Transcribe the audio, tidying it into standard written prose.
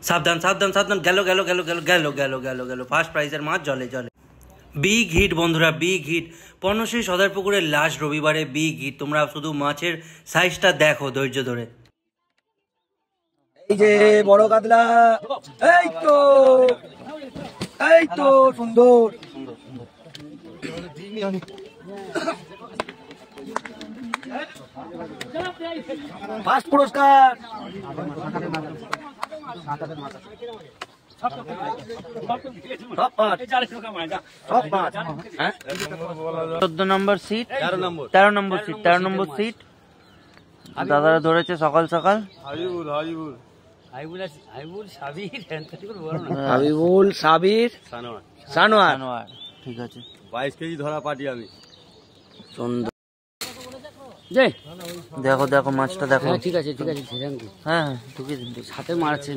সাবধান সাবধান সাবধান, গেল গেল গেল গেল গেল গেল গেল গেল ফার্স্ট প্রাইজের মাছ জলে জলে। বিগ হিট বন্ধুরা, বিগ হিট। পর্ণশ্রী সদরপুকুরের লাস্ট রবিবারে বিগ হিট। তোমরা শুধু মাছের সাইজটা দেখো ধৈর্য ধরে। এই যে বড় কাতলা, এই তো সুন্দর। ফার্স্ট পুরস্কার। চোদ্দ নম্বর সিট, 13 নম্বর সিট দাদারা ধরেছে সকাল সকাল। হাবিবুল, সাবির, সানোয়ার। ঠিক আছে, 22 কেজি ধরা পাটি আমি। সুন্দর। দেখো দেখো মাছটা দেখো। ঠিক আছে, হ্যাঁ হ্যাঁ ঢুকিয়ে দিন। সাথে মারছে।